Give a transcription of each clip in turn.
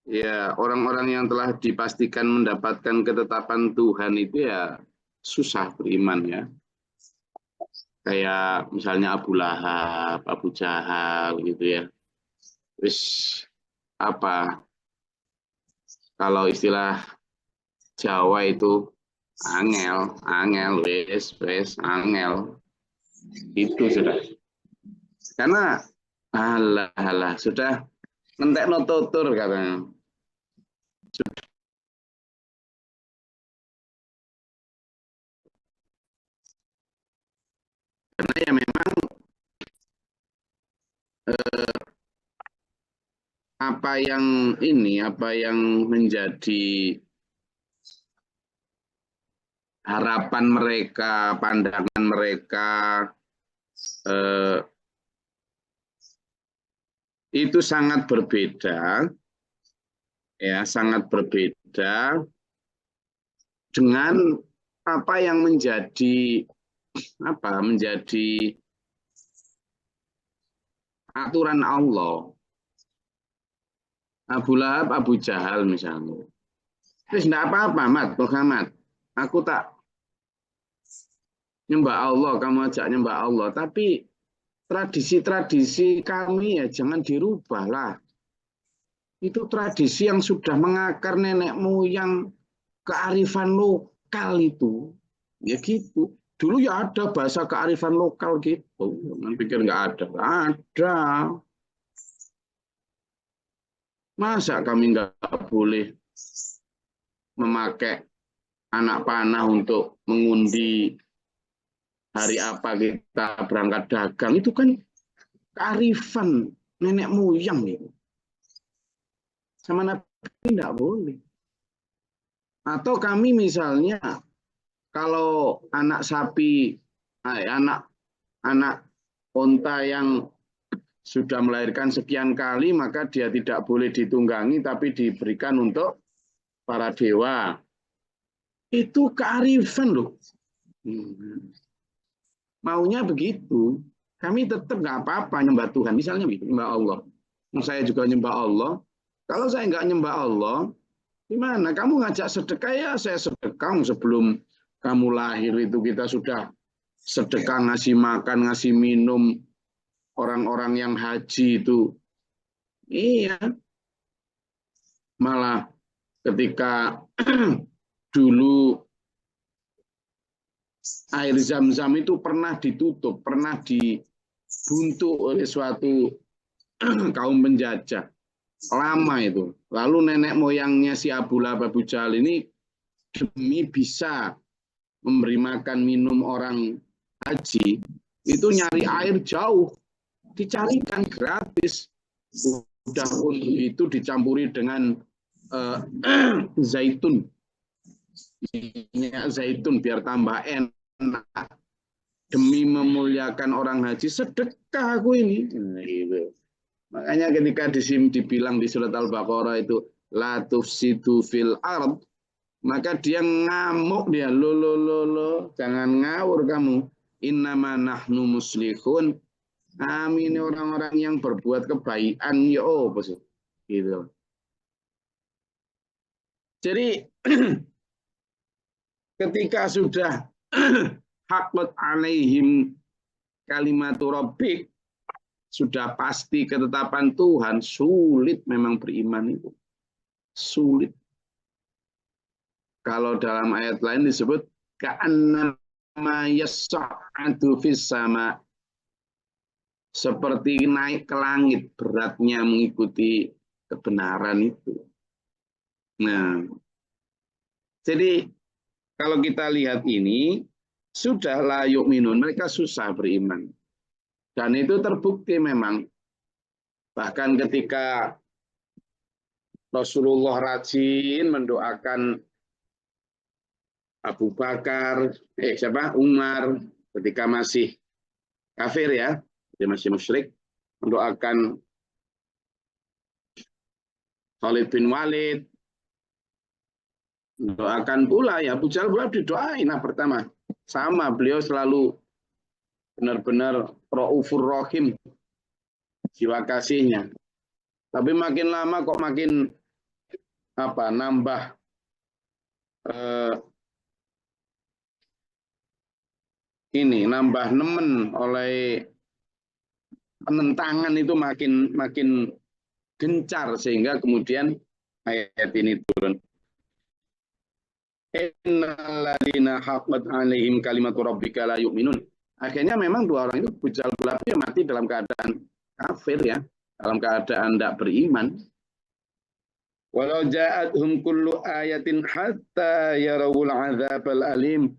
Ya, orang-orang yang telah dipastikan mendapatkan ketetapan Tuhan itu ya susah beriman ya. Kayak misalnya Abu Lahab, Abu Jahal gitu ya. Terus apa? Kalau istilah Jawa itu angel, angel, wes, angel. Itu sudah. Karena alah, sudah ngentekno tutur katanya. Karena ya memang apa yang menjadi harapan mereka, pandangan mereka eh, itu sangat berbeda, ya sangat berbeda dengan apa yang menjadi aturan Allah. Abu Lahab, Abu Jahal misalnya. Terus tidak apa-apa, Mat, Muhammad. Aku tak nyembah Allah, kamu ajak nyembah Allah. Tapi tradisi-tradisi kami ya jangan dirubah lah. Itu tradisi yang sudah mengakar nenek moyang, kearifan lokal itu. Ya gitu. Dulu ya ada bahasa kearifan lokal gitu. Jangan pikir nggak ada. Ada. Masa kami nggak boleh memakai anak panah untuk mengundi hari apa kita berangkat dagang. Itu kan kearifan nenek moyang itu. Sama Nabi tidak boleh. Atau kami misalnya kalau anak sapi, anak anak onta yang sudah melahirkan sekian kali, maka dia tidak boleh ditunggangi, tapi diberikan untuk para dewa. Itu kearifan loh. Maunya begitu. Kami tetap nggak apa-apa nyembah Tuhan. Misalnya gitu, nyembah Allah. Saya juga nyembah Allah. Kalau saya nggak nyembah Allah, gimana? Kamu ngajak sedekah ya saya sedekah sebelum kamu lahir itu kita sudah sedekah ngasih makan, ngasih minum orang-orang yang haji itu. Iya, malah ketika dulu air zam-zam itu pernah ditutup, pernah dibuntu oleh suatu kaum penjajah. Lama itu. Lalu nenek moyangnya si Abu Lahab Abu Jahal ini demi bisa memberi makan minum orang haji, itu nyari air jauh, dicarikan gratis. Udah itu dicampuri dengan zaitun, minyak zaitun biar tambah enak. Demi memuliakan orang haji, sedekah aku ini. Nah, gitu. Makanya ketika dibilang di surat Al-Baqarah itu la tufsidu fil ard, maka dia ngamuk dia lo jangan ngawur kamu. Innama nahnu muslihun. Kami ini orang-orang yang berbuat kebaikan ya apa sih? Gitu. Jadi ketika sudah hakut alaihim kalimatu rabbik, sudah pasti ketetapan Tuhan, sulit memang beriman itu. Sulit. Kalau dalam ayat lain disebut ka'annama yas'adu fis sama, seperti naik ke langit, beratnya mengikuti kebenaran itu. Nah, jadi kalau kita lihat ini, sudah layuk minun, mereka susah beriman. Dan itu terbukti memang. Bahkan ketika Rasulullah rajin mendoakan Abu Bakar, Umar, ketika masih kafir ya, dia masih musyrik, mendoakan Khalid bin Walid, mendoakan pula ya Abu Jahal pula didoain. Nah pertama, sama beliau selalu benar-benar raufur rahim jiwa kasihnya. Tapi makin lama kok makin nambah eh, nambah nemen oleh penentangan itu makin makin gencar sehingga kemudian ayat ini turun. Innalladzina haqqat 'alaihim kalimatu rabbika la yu'minun. Akhirnya memang dua orang itu bujal belabi mati dalam keadaan kafir ya, dalam keadaan tidak beriman. Walau ja'atuhum kullu ayatin hatta yarawul 'adzabal alim.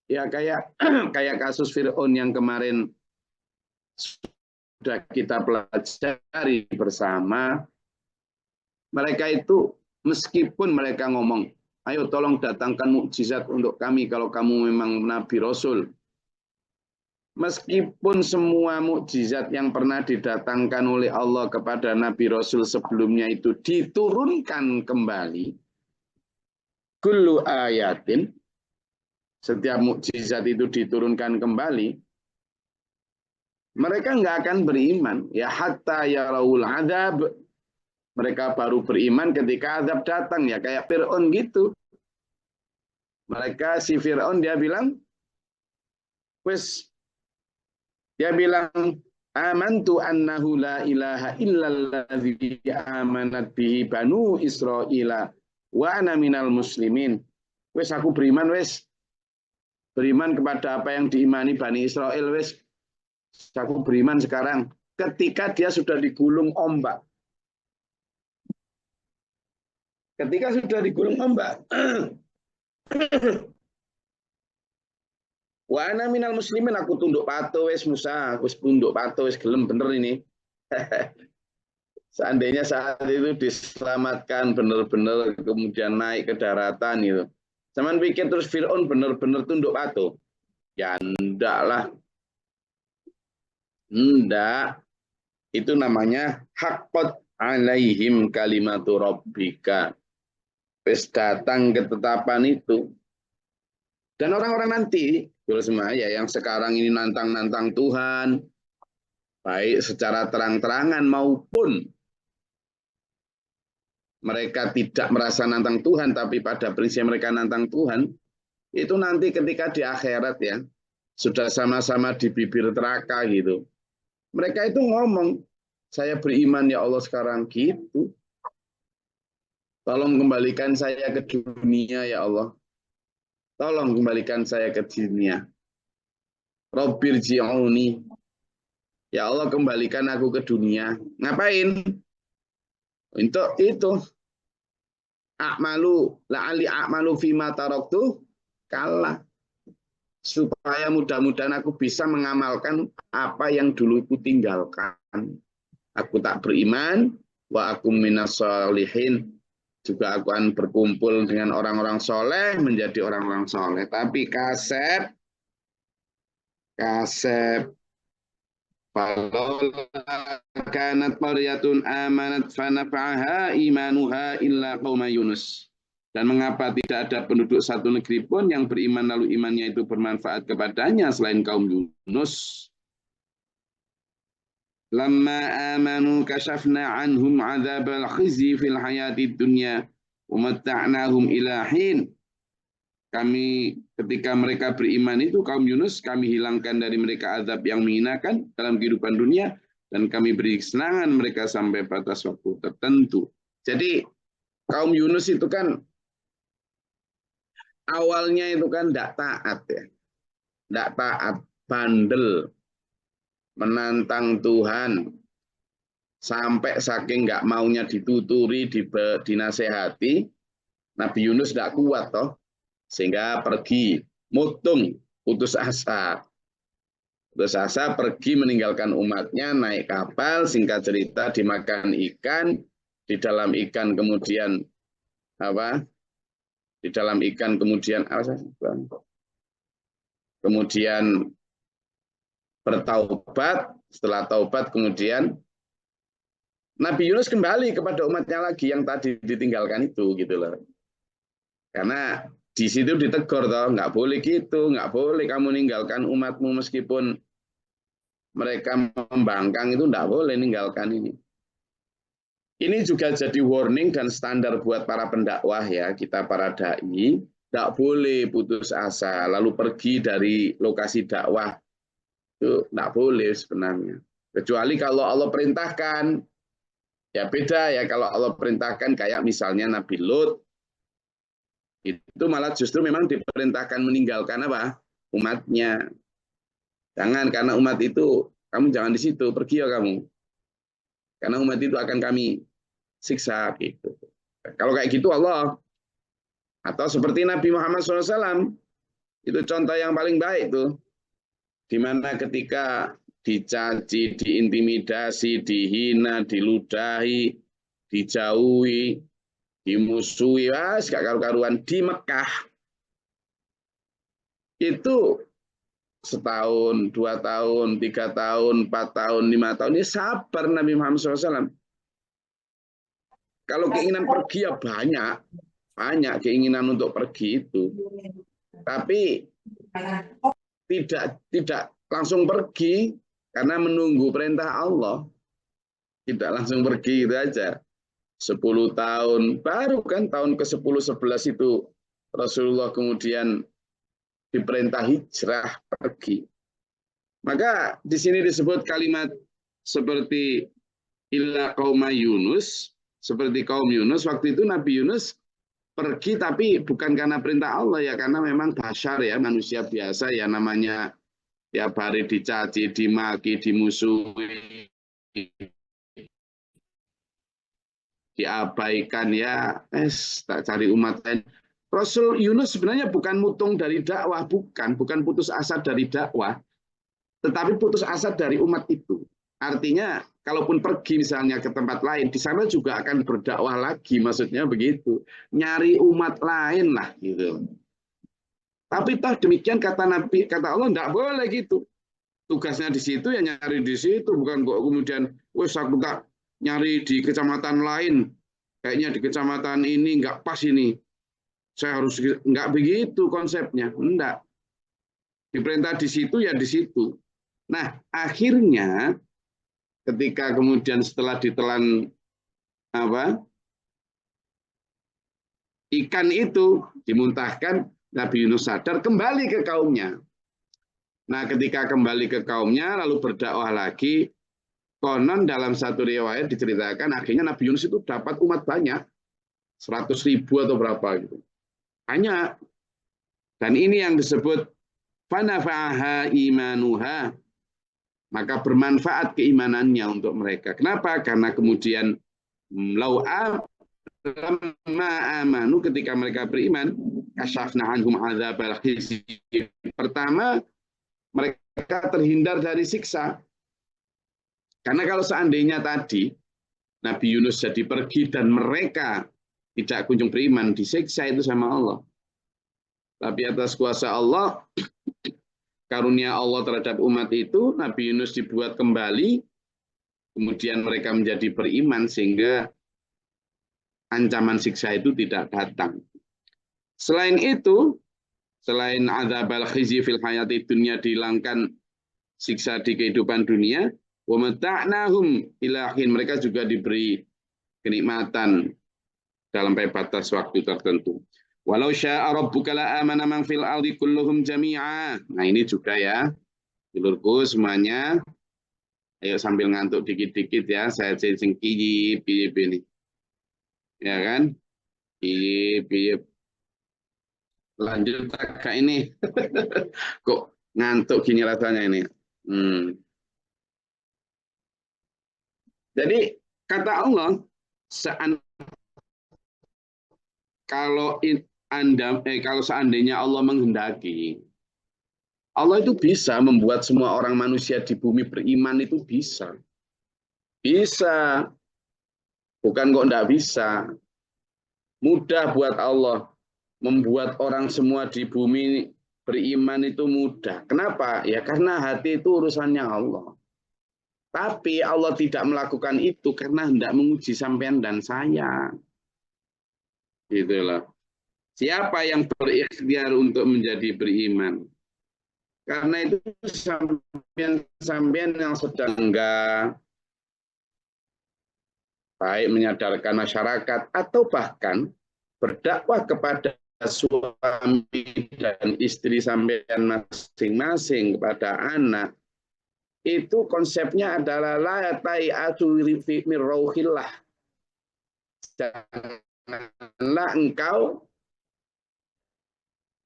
Ya kayak kasus Fir'aun yang kemarin sudah kita pelajari bersama. Mereka itu meskipun mereka ngomong, ayo tolong datangkan mukjizat untuk kami kalau kamu memang Nabi Rasul. Meskipun semua mukjizat yang pernah didatangkan oleh Allah kepada Nabi Rasul sebelumnya itu diturunkan kembali, kullu ayatin, setiap mukjizat itu diturunkan kembali, mereka nggak akan beriman. Ya hatta yarawul adzab, mereka baru beriman ketika azab datang, ya kayak Fir'aun gitu. Mereka si Fir'aun dia bilang, amantu annahu la ilaha illalladzi amanat bihi banu Israila wa ana minal muslimin. Aku beriman beriman kepada apa yang diimani Bani Israel Aku beriman sekarang ketika dia sudah digulung ombak. Ketika sudah digulung ombak. Wa ana minal muslimin, aku tunduk patuh Musa, aku tunduk patuh gelem bener ini. Seandainya saat itu diselamatkan benar-benar kemudian naik ke daratan itu. Zaman pikir terus Fir'aun benar-benar tunduk patuh. Ya enggak lah. Enggak. Itu namanya haqqat alaihim kalimatu rabbika. Wis datang ketetapan itu. Dan orang-orang nanti, semua ya, yang sekarang ini nantang-nantang Tuhan, baik secara terang-terangan maupun mereka tidak merasa nantang Tuhan, tapi pada prinsip mereka nantang Tuhan, itu nanti ketika di akhirat ya, sudah sama-sama di bibir neraka gitu. Mereka itu ngomong, saya beriman ya Allah sekarang gitu. Tolong kembalikan saya ke dunia ya Allah. Tolong kembalikan saya ke dunia. Rabbir ji'uni. Ya Allah kembalikan aku ke dunia. Ngapain? Untuk itu. La'ali a'malu fima taraktu kalah. Supaya mudah-mudahan aku bisa mengamalkan apa yang dulu aku tinggalkan. Aku tak beriman. Wa aku minas sholihin. Juga aku akan berkumpul dengan orang-orang soleh, menjadi orang-orang soleh. Tapi kasep, kalau kanat qaryatun amanat fanafa'aha imanuha illa qauma Yunus. Dan mengapa tidak ada penduduk satu negeri pun yang beriman lalu imannya itu bermanfaat kepadanya selain kaum Yunus. Lamma amanu kashafna anhum adzabal khizyi fil hayatid dunya wa matta'nahum ila hin. Kami ketika mereka beriman itu kaum Yunus kami hilangkan dari mereka azab yang menghinakan dalam kehidupan dunia dan kami beri kesenangan mereka sampai batas waktu tertentu. Jadi kaum Yunus itu kan awalnya itu kan tidak taat ya. Tidak taat, bandel, menantang Tuhan, sampai saking nggak maunya dituturi, dinasehati, Nabi Yunus tidak kuat toh, sehingga pergi, mutung, putus asa. Putus asa pergi meninggalkan umatnya, naik kapal, singkat cerita dimakan ikan, di dalam ikan kemudian apa? Di dalam ikan kemudian kemudian bertaubat, setelah taubat kemudian Nabi Yunus kembali kepada umatnya lagi yang tadi ditinggalkan itu gitu loh. Karena di situ ditegur toh, nggak boleh gitu, nggak boleh kamu ninggalkan umatmu meskipun mereka membangkang itu nggak boleh ninggalkan ini. Ini juga jadi warning dan standar buat para pendakwah ya, kita para dai, tidak boleh putus asa, lalu pergi dari lokasi dakwah, itu tidak boleh sebenarnya. Kecuali kalau Allah perintahkan, ya beda ya kalau Allah perintahkan kayak misalnya Nabi Lut, itu malah justru memang diperintahkan meninggalkan apa? Umatnya. Jangan karena umat itu, kamu jangan di situ, pergi ya kamu. Karena umat itu akan kami siksa gitu. Kalau kayak gitu Allah, atau seperti Nabi Muhammad SAW, itu contoh yang paling baik tuh, di mana ketika dicaci, diintimidasi, dihina, diludahi, dijauhi, dimusuhi, gak karu-karuan di Mekah itu setahun, 2 tahun, 3 tahun, 4 tahun, 5 tahun, ini sabar Nabi Muhammad SAW. Kalau keinginan pergi ya banyak keinginan untuk pergi itu, tapi tidak langsung pergi karena menunggu perintah Allah, tidak langsung pergi itu aja. 10 tahun, baru kan tahun ke-10, 11 itu Rasulullah kemudian diperintah hijrah pergi. Maka di sini disebut kalimat seperti illa qauma Yunus, seperti kaum Yunus. Waktu itu Nabi Yunus pergi tapi bukan karena perintah Allah ya, karena memang basyar ya, manusia biasa ya, namanya tiap hari dicaci, dimaki, dimusuhi, diabaikan ya, tak cari umat lain. Rasul Yunus sebenarnya bukan mutung dari dakwah, bukan putus asa dari dakwah, tetapi putus asa dari umat itu. Artinya, kalaupun pergi misalnya ke tempat lain, di sana juga akan berdakwah lagi, maksudnya begitu. Nyari umat lain lah, gitu. Tapi toh demikian kata Nabi, kata Allah, enggak boleh gitu. Tugasnya di situ ya nyari di situ, bukan kok kemudian, wes aku tak nyari di kecamatan lain, kayaknya di kecamatan ini enggak pas ini. Saya harus enggak begitu konsepnya, enggak. Diperintah di situ ya di situ. Nah, akhirnya ketika kemudian setelah ditelan ikan itu dimuntahkan, Nabi Yunus sadar, kembali ke kaumnya. Nah, ketika kembali ke kaumnya lalu berdakwah lagi, konon dalam satu riwayat diceritakan akhirnya Nabi Yunus itu dapat umat banyak, 100.000 atau berapa gitu. Banyak. Dan ini yang disebut fanafa'aha imanuha, maka bermanfaat keimanannya untuk mereka. Kenapa? Karena kemudian amanu, ketika mereka beriman, kasyafna anhum adzabal khizy. Pertama, mereka terhindar dari siksa. Karena kalau seandainya tadi Nabi Yunus jadi pergi dan mereka tidak kunjung beriman, disiksa itu sama Allah. Tapi atas kuasa Allah, karunia Allah terhadap umat itu, Nabi Yunus dibuat kembali, kemudian mereka menjadi beriman sehingga ancaman siksa itu tidak datang. Selain itu, selain adzabal khizi fil hayati dunya, dihilangkan siksa di kehidupan dunia, wa mata'nahum ilahin, mereka juga diberi kenikmatan dalam batas waktu tertentu. Walau syaa rabbuka la amana man fil ardi kulluhum jami'a. Nah, ini juga ya, dulurku semuanya. Ayo sambil ngantuk dikit-dikit ya, saya sing kiyip ini. Ya kan? Kiyip. Lanjut agak ini. Kok ngantuk gini rasanya ini. Jadi kata Allah, kalau seandainya Allah menghendaki, Allah itu bisa membuat semua orang manusia di bumi beriman, itu bisa. Bisa. Bukan kok enggak bisa. Mudah buat Allah. Membuat orang semua di bumi beriman itu mudah. Kenapa? Ya karena hati itu urusannya Allah. Tapi Allah tidak melakukan itu karena hendak menguji sampean dan saya. Gitulah. Siapa yang berikhtiar untuk menjadi beriman? Karena itu sampean yang sedang enggak baik menyadarkan masyarakat atau bahkan berdakwah kepada suami dan istri sampean masing-masing, kepada anak, itu konsepnya adalah la tai'atu min rauhillah. Janganlah engkau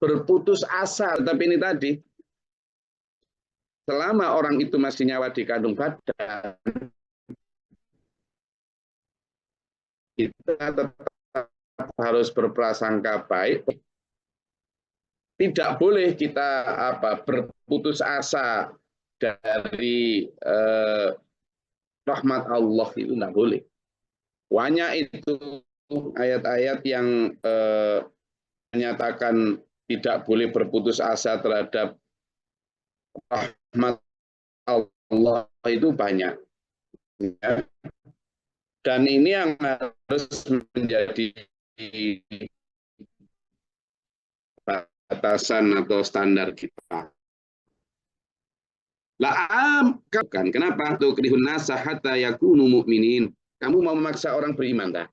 berputus asa. Tapi ini tadi, selama orang itu masih nyawa di kandung badan, kita tetap harus berprasangka baik. Tidak boleh kita berputus asa dari rahmat Allah, itu tidak boleh. Banyak itu ayat-ayat yang menyatakan tidak boleh berputus asa terhadap rahmat Allah, itu banyak. Dan ini yang harus menjadi batasan atau standar kita. Kan kenapa? Tukrihun nasa hatta yakunu mu'minin. Kamu mau memaksa orang beriman tak?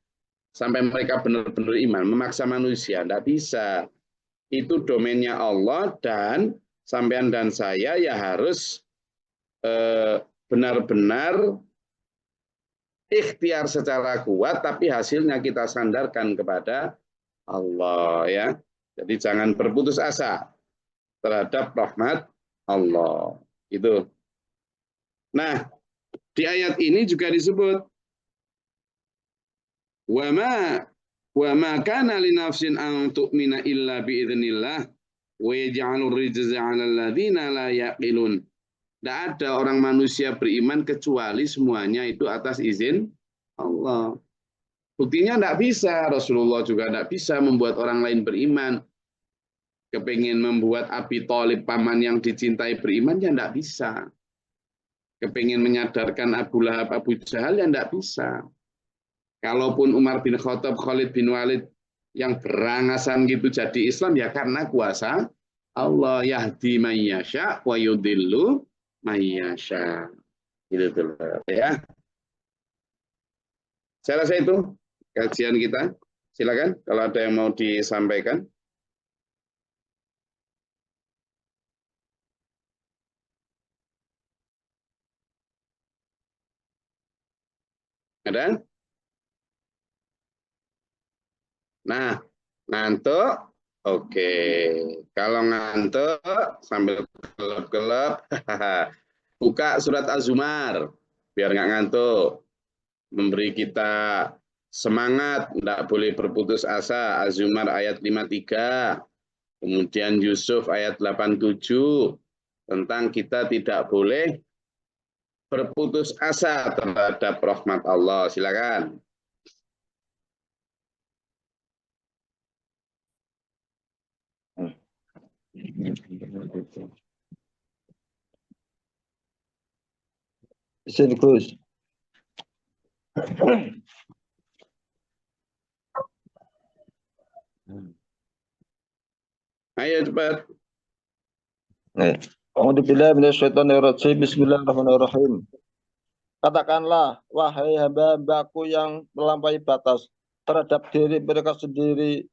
Sampai mereka benar-benar iman, memaksa manusia, tidak bisa. Itu domainnya Allah, dan sampean dan saya ya harus benar-benar ikhtiar secara kuat, tapi hasilnya kita sandarkan kepada Allah, ya. Jadi jangan berputus asa terhadap rahmat Allah. Itu. Nah, di ayat ini juga disebut wa ma kana li nafsin an tu'mina illa bi idznillah wa yaj'alur rijza 'alal ladzina la yaqilun. Tidak ada orang manusia beriman kecuali semuanya itu atas izin Allah. Buktinya tidak bisa, Rasulullah juga tidak bisa membuat orang lain beriman. Kepingin membuat Abi Thalib paman yang dicintai beriman, ya tidak bisa. Kepingin menyadarkan Abu Lahab, Abu Jahal, ya tidak bisa. Kalaupun Umar bin Khattab, Khalid bin Walid yang berangasan gitu jadi Islam, ya karena kuasa Allah. Yahdi man yasha wa yudhillu man yasha. Gitu tuh, ya. Saya rasa itu kajian kita. Silakan kalau ada yang mau disampaikan. Ada? Nah, ngantuk? Oke. Kalau ngantuk sambil gelap-gelap, buka surat Az-Zumar biar nggak ngantuk. Memberi kita semangat, tidak boleh berputus asa. Az-Zumar ayat 53. Kemudian Yusuf ayat 87. Tentang kita tidak boleh berputus asa terhadap rahmat Allah. Silakan. Gus. Ayo cepat. Bismillahirrahmanirrahim. Katakanlah, wahai hamba-hambaku yang melampaui batas terhadap diri mereka sendiri,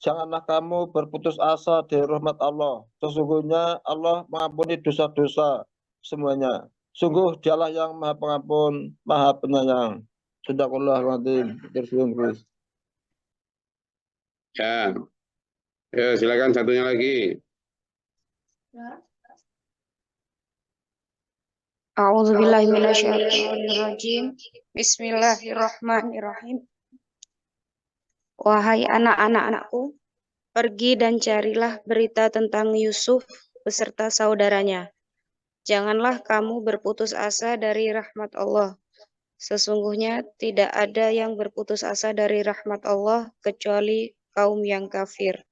janganlah kamu berputus asa dari rahmat Allah. Sesungguhnya Allah mengampuni dosa-dosa semuanya. Sungguh Dialah yang Maha Pengampun, Maha Penyayang. Sadaqallahul adzim. Ya. Ya, silakan satunya lagi. A'udzubillahiminasyaitonirrajim. Bismillahirrahmanirrahim. Wahai anak-anakku, pergi dan carilah berita tentang Yusuf beserta saudaranya. Janganlah kamu berputus asa dari rahmat Allah. Sesungguhnya tidak ada yang berputus asa dari rahmat Allah kecuali kaum yang kafir.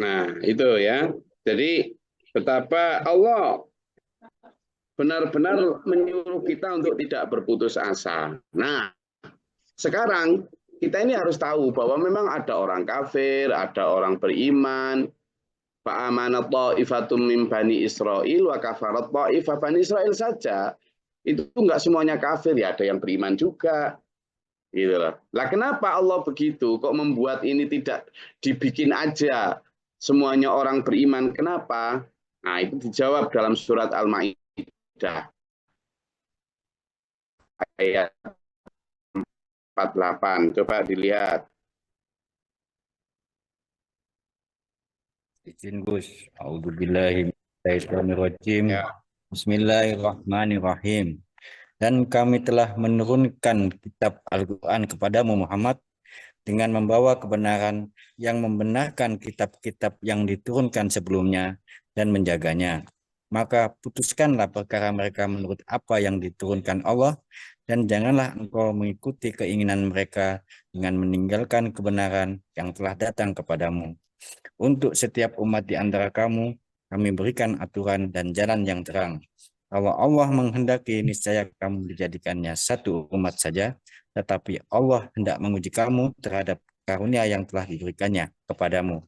Nah, itu ya. Jadi betapa Allah benar-benar menyuruh kita untuk tidak berputus asa. Nah, sekarang kita ini harus tahu bahwa memang ada orang kafir, ada orang beriman. Fa'amanat ta'ifatum min bani Israil wa kafarat ta'ifah bani Israil saja. Itu nggak semuanya kafir, ya ada yang beriman juga. Gitu loh. Lah kenapa Allah begitu? Kok membuat ini tidak dibikin aja semuanya orang beriman? Kenapa? Nah, itu dijawab dalam surat Al-Maidah ayat 48. Coba dilihat. Izin Gus. A'udzubillahi minasyaitonirrajim. Ya. Bismillahirrahmanirrahim. Dan kami telah menurunkan kitab Al-Quran kepadamu Muhammad dengan membawa kebenaran yang membenarkan kitab-kitab yang diturunkan sebelumnya dan menjaganya. Maka putuskanlah perkara mereka menurut apa yang diturunkan Allah, dan janganlah engkau mengikuti keinginan mereka dengan meninggalkan kebenaran yang telah datang kepadamu. Untuk setiap umat di antara kamu, kami berikan aturan dan jalan yang terang. Kalau Allah menghendaki, niscaya kamu dijadikannya satu umat saja, tetapi Allah hendak menguji kamu terhadap karunia yang telah diberikannya kepadamu.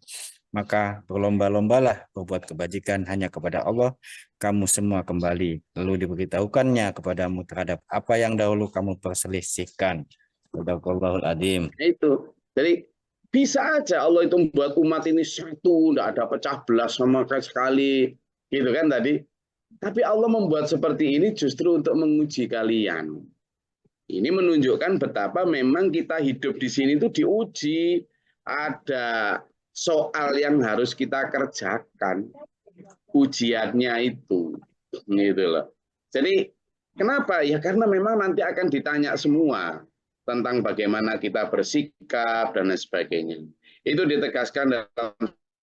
Maka berlomba-lombalah berbuat kebajikan hanya kepada Allah, kamu semua kembali. Lalu diberitahukannya kepadamu terhadap apa yang dahulu kamu perselisihkan. Shadaqallahul adzim. Itu. Jadi bisa aja Allah itu membuat umat ini satu, tidak ada pecah belah sama sekali, gitu kan tadi. Tapi Allah membuat seperti ini justru untuk menguji kalian. Ini menunjukkan betapa memang kita hidup di sini itu diuji. Ada soal yang harus kita kerjakan. Ujiannya itu. Gitu loh. Jadi kenapa? Ya karena memang nanti akan ditanya semua tentang bagaimana kita bersikap dan lain sebagainya. Itu ditegaskan dalam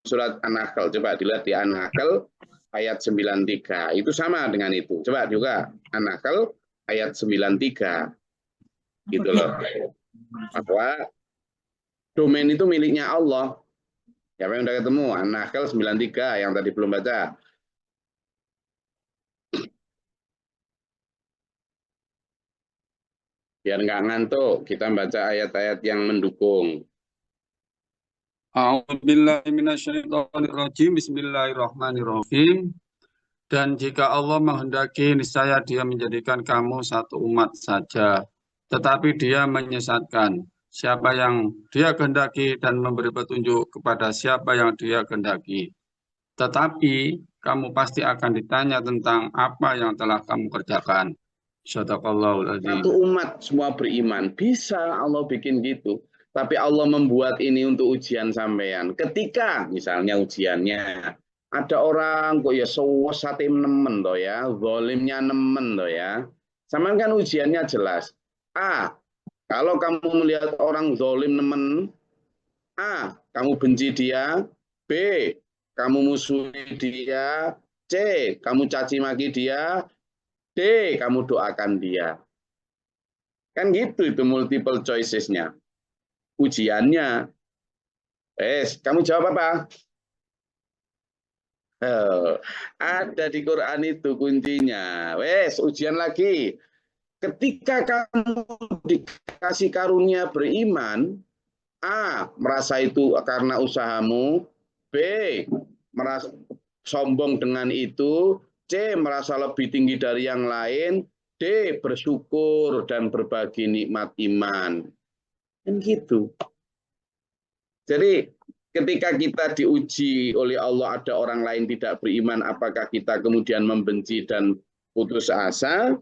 surat An-Nahl. Coba dilihat di An-Nahl ayat 93. Itu sama dengan itu. Coba juga An-Nahl ayat 93. Gitu loh. Bahwa domain itu miliknya Allah. Ya, yang udah ketemu An-Nahl 93 yang tadi belum baca. Biar nggak ngantuk, kita baca ayat-ayat yang mendukung. A'udzubillahi minasyaitonirrajim. Bismillahirrahmanirrahim. Dan jika Allah menghendaki, niscaya Dia menjadikan kamu satu umat saja. Tetapi Dia menyesatkan siapa yang Dia kehendaki dan memberi petunjuk kepada siapa yang Dia kehendaki. Tetapi kamu pasti akan ditanya tentang apa yang telah kamu kerjakan. Shadaqallahul adzim. Satu umat semua beriman. Bisa Allah bikin gitu. Tapi Allah membuat ini untuk ujian sampean. Ketika misalnya ujiannya ada orang kok ya sate nemen toh ya, zalimnya nemen toh ya. Sama kan ujiannya jelas. A, kalau kamu melihat orang zalim nemen, A, kamu benci dia. B, kamu musuhi dia. C, kamu caci maki dia. D, kamu doakan dia. Kan gitu itu multiple choices-nya. Ujiannya. Kamu jawab apa? Ada di Quran itu kuncinya. Ujian lagi. Ketika kamu dikasih karunia beriman, A, merasa itu karena usahamu. B, merasa sombong dengan itu. C, merasa lebih tinggi dari yang lain. D, bersyukur dan berbagi nikmat iman. Kan gitu. Jadi ketika kita diuji oleh Allah ada orang lain tidak beriman, apakah kita kemudian membenci dan putus asa?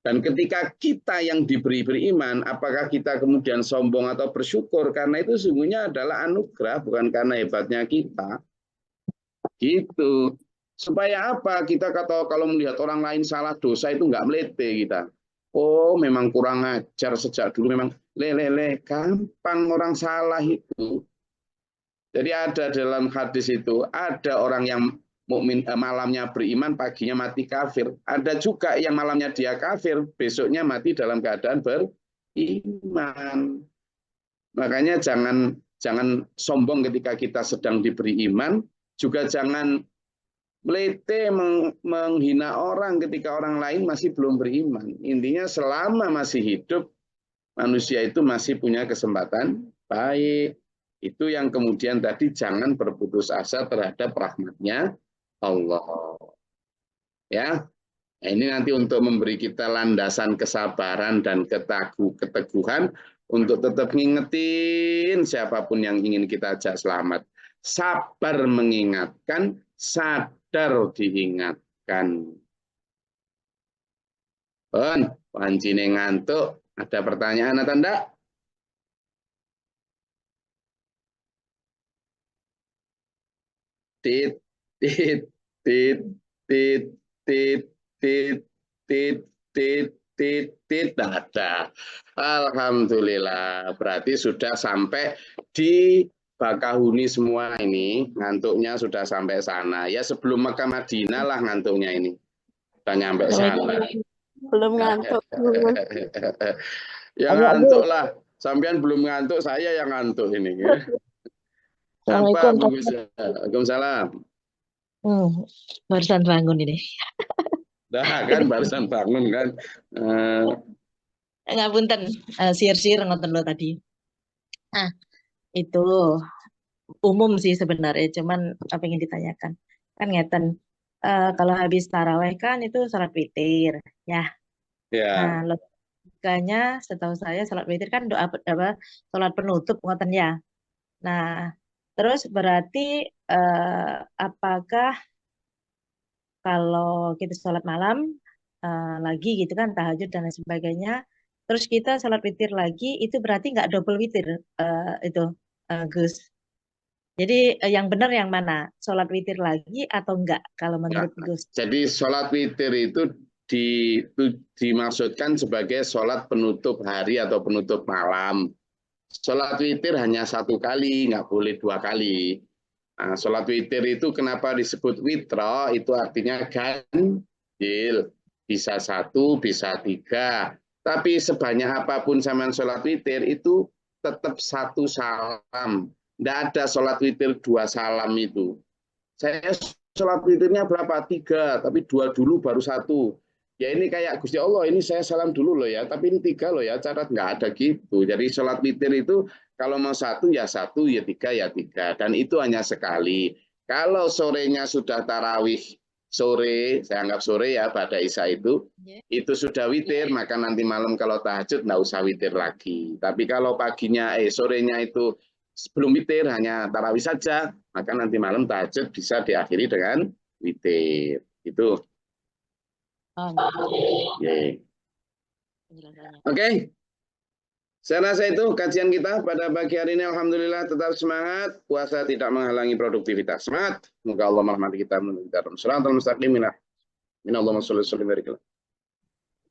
Dan ketika kita yang diberi beriman, apakah kita kemudian sombong atau bersyukur? Karena itu sesungguhnya adalah anugerah, bukan karena hebatnya kita. Gitu. Supaya apa? Kita kata kalau melihat orang lain salah dosa itu nggak melete kita. Oh, memang kurang ajar sejak dulu, memang gampang orang salah itu. Jadi ada dalam hadis itu, ada orang yang mukmin malamnya beriman, paginya mati kafir. Ada juga yang malamnya dia kafir, besoknya mati dalam keadaan beriman. Makanya jangan sombong ketika kita sedang diberi iman, juga jangan melete menghina orang ketika orang lain masih belum beriman. Intinya selama masih hidup, manusia itu masih punya kesempatan baik. Itu yang kemudian tadi jangan berputus asa terhadap rahmatnya Allah. Ya, Nah, ini nanti untuk memberi kita landasan kesabaran dan keteguhan untuk tetap ngingetin siapapun yang ingin kita ajak selamat. Sabar mengingatkan, sadar diingatkan. Pancine ngantuk. Ada pertanyaan atau enggak? Tit, tit, tit, tit, tit, tit, tit, tit, tit, tit, ada. Alhamdulillah, berarti sudah sampai di Bakahuni semua ini, ngantuknya sudah sampai sana. Ya sebelum Mekah Madinah lah ngantuknya ini. Sudah nyampe sana. Belum ngantuk. Ya ngantuk lah. Sampean belum ngantuk, saya yang ngantuk ini. Ya. Apa, Bu Gus? Waalaikumsalam. Barusan bangun ini. Dah kan barusan bangun kan. Ngapunten, sir-sir ngoten lo tadi. Nah, itu umum sih sebenarnya, cuman apa yang ditanyakan. Kan ngeten, kalau habis taraweh kan itu salat witir, ya. Ya. Nah, logikanya setahu saya salat witir kan doa apa salat penutup ngoten ya. Nah, terus berarti apakah kalau kita sholat malam lagi gitu kan tahajud dan lain sebagainya, terus kita sholat witir lagi itu berarti nggak double witir itu Gus. Jadi yang benar yang mana? Sholat witir lagi atau enggak kalau menurut Gus? Jadi sholat witir itu dimaksudkan sebagai sholat penutup hari atau penutup malam. Sholat witir hanya satu kali, nggak boleh dua kali. Nah, sholat witir itu kenapa disebut witro? Itu artinya ganjil. Bisa satu, bisa tiga. Tapi sebanyak apapun sampean sholat witir itu tetap satu salam. Nggak ada sholat witir dua salam itu. Saya sholat witirnya berapa? Tiga, tapi dua dulu baru satu. Ya ini kayak Gusti Allah, ini saya salam dulu loh ya, tapi ini tiga loh ya, catat nggak ada gitu. Jadi sholat witir itu kalau mau satu, ya tiga, ya tiga. Dan itu hanya sekali. Kalau sorenya sudah tarawih, sore, saya anggap sore ya, pada Isya itu sudah witir, maka nanti malam kalau tahajud nggak usah witir lagi. Tapi kalau paginya, sorenya itu sebelum witir, hanya tarawih saja, maka nanti malam tahajud bisa diakhiri dengan witir. Itu. Oke. Saya rasa itu kajian kita pada pagi hari ini. Alhamdulillah tetap semangat. Puasa tidak menghalangi produktivitas. Semangat. Semoga Allah merahmati kita menuju dalam shiratal mustaqim. Minallahumma sholli wa barik.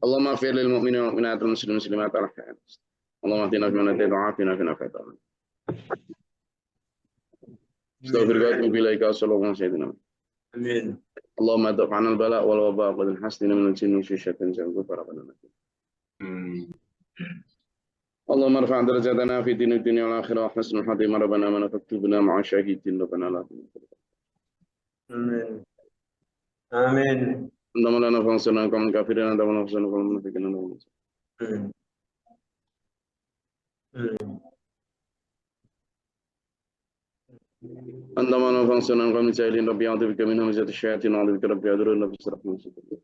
Allahumma ighfir lil mu'minina wal mu'minat wal muslimin muslimat al ahya. Allahumma hdina fi man hadayta wa afina fi man afayta. Astaghfirullahaladzim billaika sallallahu alaihi wasallam. Amin. Allahumma daf'ana al-bala wal waba wa hasdina min al-jinni wa syaitan jangan para pendengar. Allahumma rfa' darajatana fi din dunya wal akhirah wa hasnul khatimah rabbana man faktubna ma'a syahidin rabbana la tu'akhidhna. Amin. Amin. Allahumma la nafa'na kaum kafirin wa la nafa'na kaum munafiqin. Amin. أنت ما نفعنا عن قوم الجاهلين ربي أعوذ بك من همزات الشياطين وأعوذ بك ربي يحضرون ربي اشرح لي صدري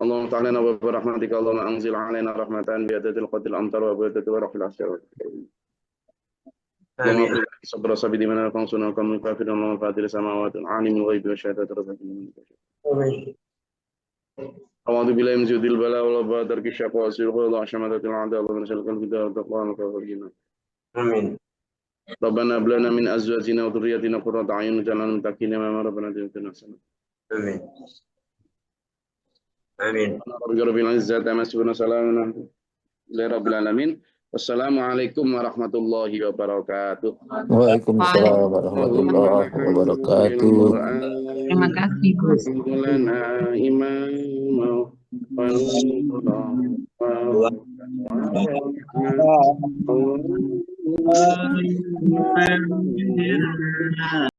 اللهم افتح لنا باب رحمتك اللهم أنزل علينا رحمة بيدة القدر الأمطار وبيدة ورق العشر اللهم صبر صبي من فانصرنا قوم الكافرين اللهم فاطر السماوات عالم الغيب والشهادة ربك أعوذ بالله من جود البلاء والوباء ترك الشقاء والسرقة وشماتة الأعداء اللهم نسألك الهدى والتقوى والعافية. آمين. ربنا هب لنا من أزواجنا وذرياتنا قرة أعين واجعلنا للمتقين إماما ربنا آتنا حسنة. آمين. آمين. رب العزة عما يصفون وسلام على رب العالمين. Wassalamualaikum warahmatullahi wabarakatuh. Waalaikumsalam warahmatullahi wabarakatuh. Terima kasih Gus. Imam